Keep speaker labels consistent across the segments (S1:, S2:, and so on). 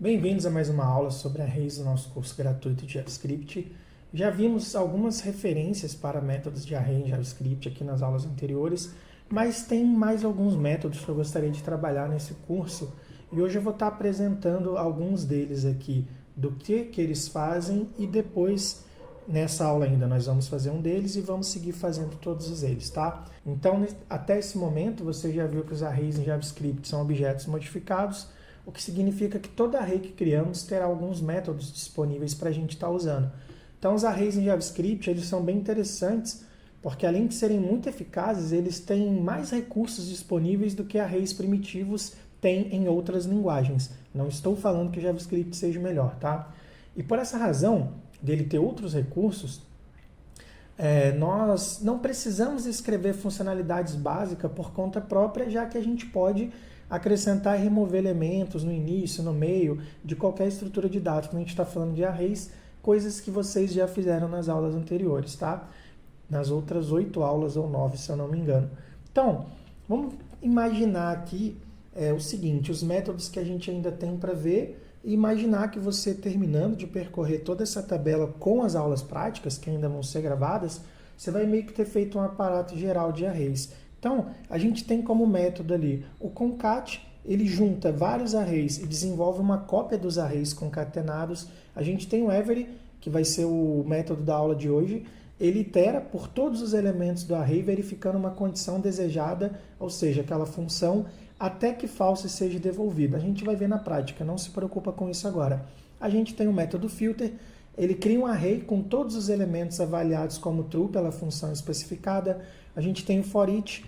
S1: Bem-vindos a mais uma aula sobre arrays do nosso curso gratuito de JavaScript. Já vimos algumas referências para métodos de array em JavaScript aqui nas aulas anteriores, mas tem mais alguns métodos que eu gostaria de trabalhar nesse curso e hoje eu vou estar apresentando alguns deles aqui, do que eles fazem e depois, nessa aula ainda, nós vamos fazer um deles e vamos seguir fazendo todos eles, tá? Então, até esse momento, você já viu que os arrays em JavaScript são objetos modificados, o que significa que toda array que criamos terá alguns métodos disponíveis para a gente estar usando. Então, os arrays em JavaScript eles são bem interessantes, porque além de serem muito eficazes, eles têm mais recursos disponíveis do que arrays primitivos têm em outras linguagens. Não estou falando que o JavaScript seja melhor, tá? E por essa razão, dele ter outros recursos, nós não precisamos escrever funcionalidades básicas por conta própria, já que a gente pode acrescentar e remover elementos no início, no meio, de qualquer estrutura de dados. Quando a gente está falando de arrays, coisas que vocês já fizeram nas aulas anteriores, tá? Nas outras 8 aulas ou 9, se eu não me engano. Então, vamos imaginar aqui o seguinte, os métodos que a gente ainda tem para ver, e imaginar que você, terminando de percorrer toda essa tabela com as aulas práticas, que ainda vão ser gravadas, você vai meio que ter feito um aparato geral de arrays. Então, a gente tem como método ali o concat, ele junta vários arrays e desenvolve uma cópia dos arrays concatenados. A gente tem o every, que vai ser o método da aula de hoje. Ele itera por todos os elementos do array, verificando uma condição desejada, ou seja, aquela função, até que false seja devolvida. A gente vai ver na prática, não se preocupa com isso agora. A gente tem o método filter, ele cria um array com todos os elementos avaliados como true pela função especificada. A gente tem o for each,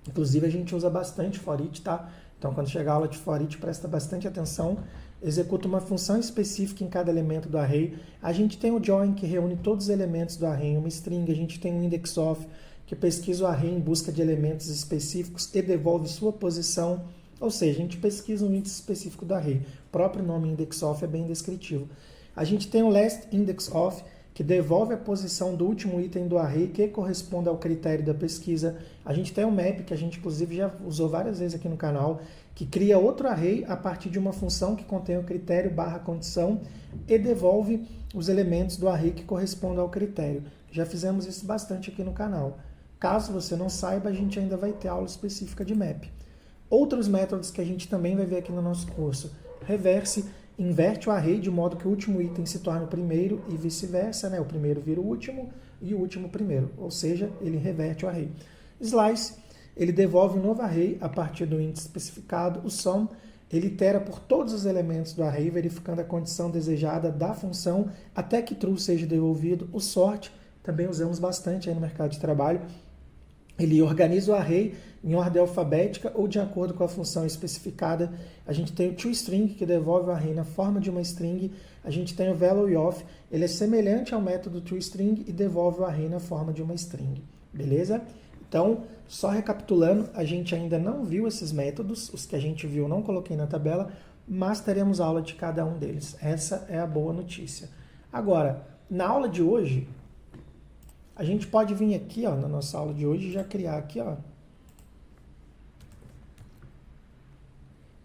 S1: inclusive a gente usa bastante for each, tá? Então quando chegar a aula de for each, presta bastante atenção. Executa uma função específica em cada elemento do array. A gente tem o join, que reúne todos os elementos do array em uma string. A gente tem o index_of, que pesquisa o array em busca de elementos específicos e devolve sua posição. Ou seja, a gente pesquisa um índice específico do array. O próprio nome index_of é bem descritivo. A gente tem o last index_of, que devolve a posição do último item do array que corresponde ao critério da pesquisa. A gente tem o map, que a gente inclusive já usou várias vezes aqui no canal, que cria outro array a partir de uma função que contém o critério / condição e devolve os elementos do array que correspondem ao critério. Já fizemos isso bastante aqui no canal. Caso você não saiba, a gente ainda vai ter aula específica de map. Outros métodos que a gente também vai ver aqui no nosso curso. Reverse, inverte o array de modo que o último item se torne o primeiro e vice-versa, né? O primeiro vira o último e o último o primeiro, ou seja, ele reverte o array. Slice, ele devolve um novo array a partir do índice especificado. O sum, ele itera por todos os elementos do array, verificando a condição desejada da função até que true seja devolvido. O sort, também usamos bastante aí no mercado de trabalho. Ele organiza o array em ordem alfabética ou de acordo com a função especificada. A gente tem o toString, que devolve o array na forma de uma string. A gente tem o value_of, ele é semelhante ao método toString e devolve o array na forma de uma string. Beleza? Então, só recapitulando, a gente ainda não viu esses métodos, os que a gente viu eu não coloquei na tabela, mas teremos aula de cada um deles. Essa é a boa notícia. Agora, na aula de hoje, a gente pode vir aqui, ó, na nossa aula de hoje, e já criar aqui, ó.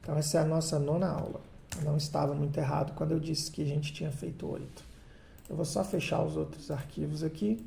S1: Então, essa é a nossa 9ª aula. Não estava muito errado quando eu disse que a gente tinha feito 8. Eu vou só fechar os outros arquivos aqui.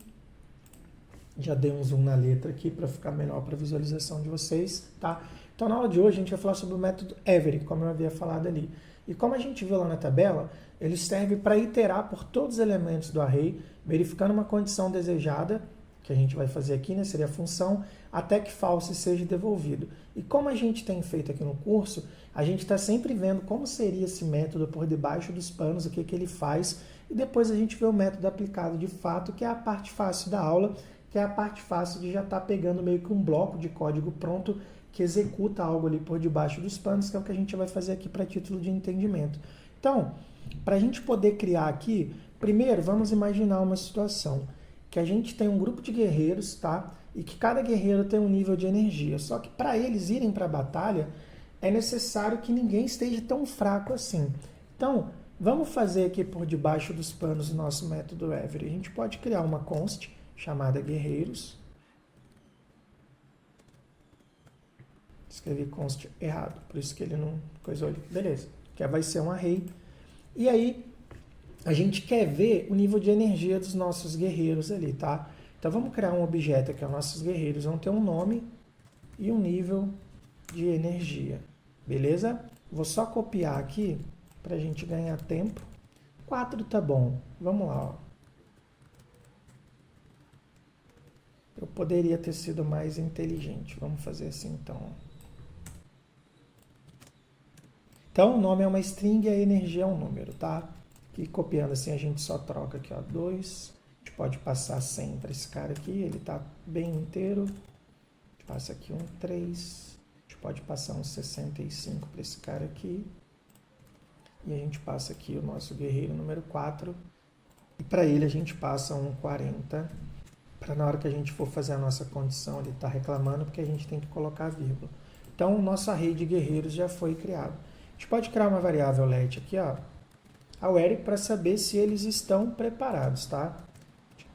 S1: Já dei um zoom na letra aqui para ficar melhor para a visualização de vocês, tá? Então, na aula de hoje, a gente vai falar sobre o método every, como eu havia falado ali. E como a gente viu lá na tabela, ele serve para iterar por todos os elementos do array, verificando uma condição desejada, que a gente vai fazer aqui, né, seria a função, até que false seja devolvido. E como a gente tem feito aqui no curso, a gente está sempre vendo como seria esse método por debaixo dos panos, o que ele faz, e depois a gente vê o método aplicado de fato, que é a parte fácil da aula, que é a parte fácil de já estar pegando meio que um bloco de código pronto que executa algo ali por debaixo dos panos, que é o que a gente vai fazer aqui para título de entendimento. Então, para a gente poder criar aqui, primeiro vamos imaginar uma situação que a gente tem um grupo de guerreiros, tá? E que cada guerreiro tem um nível de energia. Só que para eles irem para a batalha, é necessário que ninguém esteja tão fraco assim. Então, vamos fazer aqui por debaixo dos panos o nosso método every. A gente pode criar uma const chamada guerreiros. Escrevi const errado, por isso que ele não coisou ali. Beleza. que vai ser um array. E aí, a gente quer ver o nível de energia dos nossos guerreiros ali, tá? Então, vamos criar um objeto aqui, os nossos guerreiros vão ter um nome e um nível de energia, beleza? Vou só copiar aqui para a gente ganhar tempo. 4 tá bom. Vamos lá, ó. Eu poderia ter sido mais inteligente. Vamos fazer assim, então. Então, o nome é uma string e a energia é um número, tá? E copiando assim, a gente só troca aqui, ó, 2. A gente pode passar 100 para esse cara aqui, ele tá bem inteiro. A gente passa aqui um 3. A gente pode passar um 65 para esse cara aqui. E a gente passa aqui o nosso guerreiro número 4. E para ele a gente passa um 40. Para na hora que a gente for fazer a nossa condição, ele está reclamando porque a gente tem que colocar a vírgula. Então, o nosso array de guerreiros já foi criado. A gente pode criar uma variável let aqui, ó, a where, para saber se eles estão preparados, tá?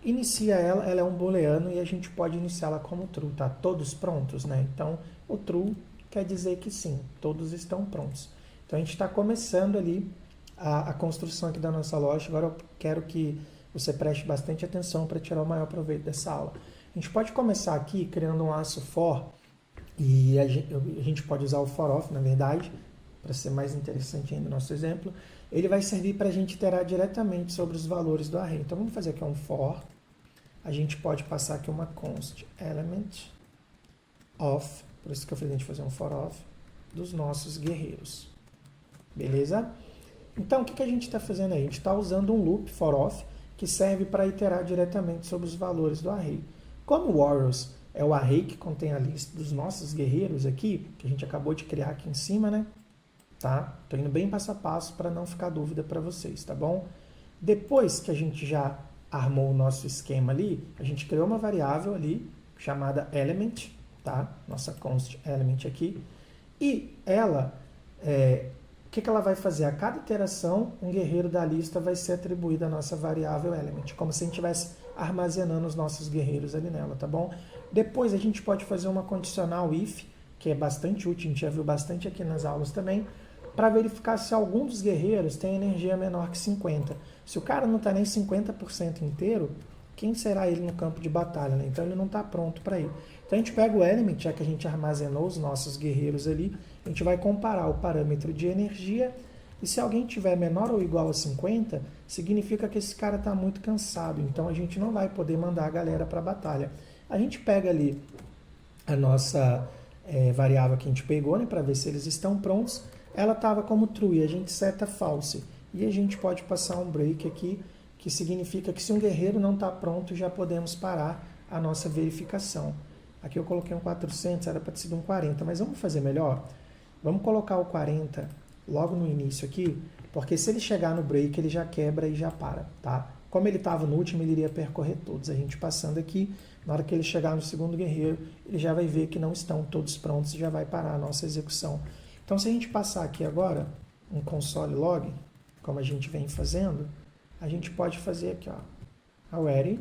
S1: Inicia ela, ela é um booleano e a gente pode iniciá-la como true, tá? Todos prontos, né? Então, o true quer dizer que sim, todos estão prontos. Então, a gente está começando ali a construção aqui da nossa loja. Agora eu quero que você preste bastante atenção para tirar o maior proveito dessa aula. A gente pode começar aqui criando um aço for, e a gente pode usar o for of, na verdade, para ser mais interessante ainda o nosso exemplo. Ele vai servir para a gente iterar diretamente sobre os valores do array. Então vamos fazer aqui um for, a gente pode passar aqui uma const element of, por isso que eu falei a gente fazer um for of, dos nossos guerreiros. Beleza? Então o que a gente está fazendo aí? A gente está usando um loop for of, que serve para iterar diretamente sobre os valores do array. Como o Warriors é o array que contém a lista dos nossos guerreiros aqui, que a gente acabou de criar aqui em cima, né? Tá? Tô indo bem passo a passo para não ficar dúvida para vocês, tá bom? Depois que a gente já armou o nosso esquema ali, a gente criou uma variável ali chamada element, tá? Nossa const element aqui. E ela, o que ela vai fazer? A cada iteração, um guerreiro da lista vai ser atribuído à nossa variável element, como se a gente estivesse armazenando os nossos guerreiros ali nela, tá bom? Depois a gente pode fazer uma condicional if, que é bastante útil, a gente já viu bastante aqui nas aulas também, para verificar se algum dos guerreiros tem energia menor que 50. Se o cara não está nem 50% inteiro, quem será ele no campo de batalha, né? Então ele não está pronto para ir. Então a gente pega o element, já que a gente armazenou os nossos guerreiros ali, a gente vai comparar o parâmetro de energia, e se alguém tiver menor ou igual a 50, significa que esse cara está muito cansado, então a gente não vai poder mandar a galera para a batalha. A gente pega ali a nossa variável que a gente pegou, né, para ver se eles estão prontos, ela estava como true, e a gente seta false, e a gente pode passar um break aqui, que significa que se um guerreiro não está pronto, já podemos parar a nossa verificação. Aqui eu coloquei um 400, era para ter sido um 40, mas vamos fazer melhor? Vamos colocar o 40 logo no início aqui, porque se ele chegar no break, ele já quebra e já para, tá? Como ele estava no último, ele iria percorrer todos. A gente passando aqui, na hora que ele chegar no segundo guerreiro, ele já vai ver que não estão todos prontos e já vai parar a nossa execução. Então, se a gente passar aqui agora um console log, como a gente vem fazendo, a gente pode fazer aqui, ó, a where,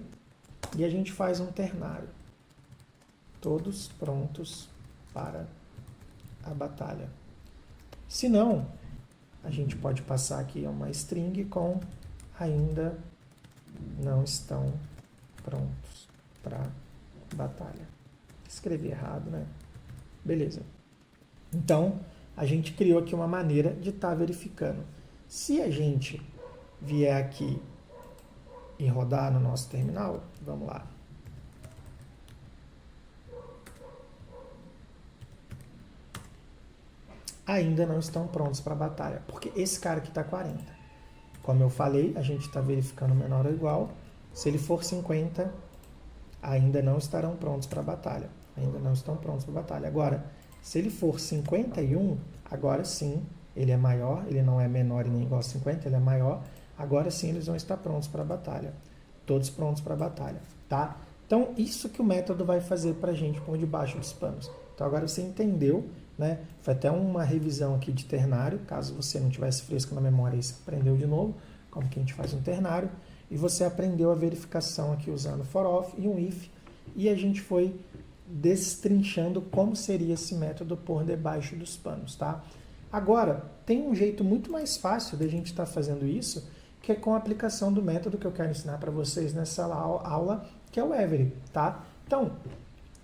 S1: e a gente faz um ternário. Todos prontos para a batalha. Se não, a gente pode passar aqui uma string com ainda não estão prontos para batalha. Escrevi errado, né? Beleza. Então, a gente criou aqui uma maneira de estar verificando. Se a gente vier aqui e rodar no nosso terminal, vamos lá. Ainda não estão prontos para a batalha, porque esse cara aqui está 40. Como eu falei, a gente está verificando menor ou igual. Se ele for 50, ainda não estarão prontos para a batalha. Ainda não estão prontos para a batalha. Agora, se ele for 51, agora sim, ele é maior, ele não é menor e nem igual a 50, ele é maior. Agora sim eles vão estar prontos para a batalha. Todos prontos para a batalha, tá? Então, isso que o método vai fazer para a gente por debaixo dos panos. Então, agora você entendeu, né? Foi até uma revisão aqui de ternário, caso você não tivesse fresco na memória, você aprendeu de novo como que a gente faz um ternário, e você aprendeu a verificação aqui usando for of e um if, e a gente foi destrinchando como seria esse método por debaixo dos panos, tá? Agora, tem um jeito muito mais fácil da gente estar fazendo isso, que é com a aplicação do método que eu quero ensinar para vocês nessa aula, que é o Every, tá? Então,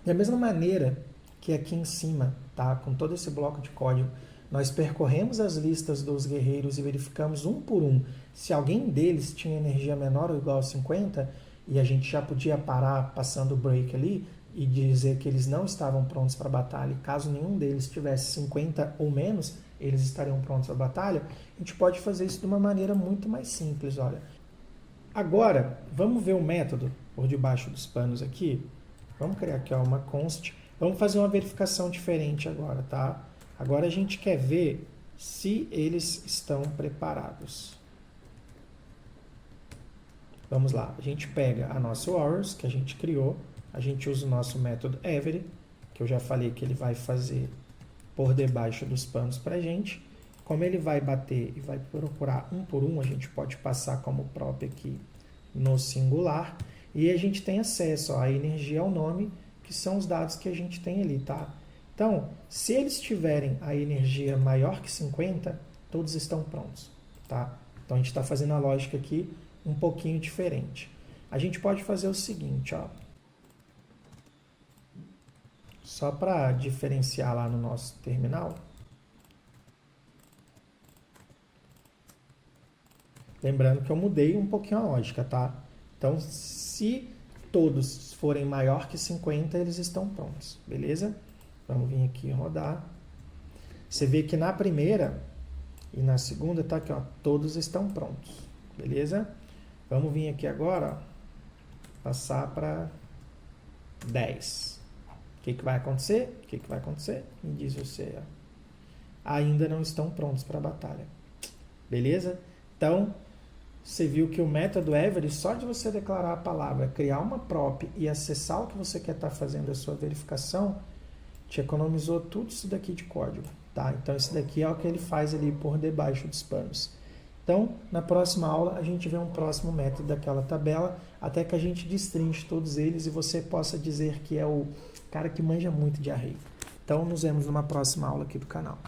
S1: da mesma maneira que aqui em cima, tá, com todo esse bloco de código, nós percorremos as listas dos guerreiros e verificamos um por um se alguém deles tinha energia menor ou igual a 50, e a gente já podia parar passando o break ali e dizer que eles não estavam prontos para a batalha, e caso nenhum deles tivesse 50 ou menos, eles estariam prontos para a batalha. A gente pode fazer isso de uma maneira muito mais simples, olha. Agora, vamos ver o método por debaixo dos panos aqui. Vamos criar aqui uma const. Vamos fazer uma verificação diferente agora, tá? Agora a gente quer ver se eles estão preparados. Vamos lá, a gente pega a nossa hours que a gente criou, a gente usa o nosso método every, que eu já falei que ele vai fazer por debaixo dos panos para a gente. Como ele vai bater e vai procurar um por um, a gente pode passar como prop aqui no singular, e a gente tem acesso à energia ao nome, que são os dados que a gente tem ali, tá? Então, se eles tiverem a energia maior que 50, todos estão prontos, tá? Então, a gente está fazendo a lógica aqui um pouquinho diferente. A gente pode fazer o seguinte, ó. Só para diferenciar lá no nosso terminal. Lembrando que eu mudei um pouquinho a lógica, tá? Então, se todos forem maior que 50, eles estão prontos, beleza? Vamos vir aqui e rodar. Você vê que na primeira e na segunda tá aqui, ó, todos estão prontos, beleza? Vamos vir aqui agora, ó, passar para 10. O que vai acontecer? O que vai acontecer? Me diz você, ó. Ainda não estão prontos para a batalha, beleza? Então, você viu que o método every, só de você declarar a palavra, criar uma prop e acessar o que você quer estar fazendo a sua verificação, te economizou tudo isso daqui de código, tá? Então, isso daqui é o que ele faz ali por debaixo dos panos. Então, na próxima aula, a gente vê um próximo método daquela tabela, até que a gente destrinche todos eles e você possa dizer que é o cara que manja muito de array. Então, nos vemos numa próxima aula aqui do canal.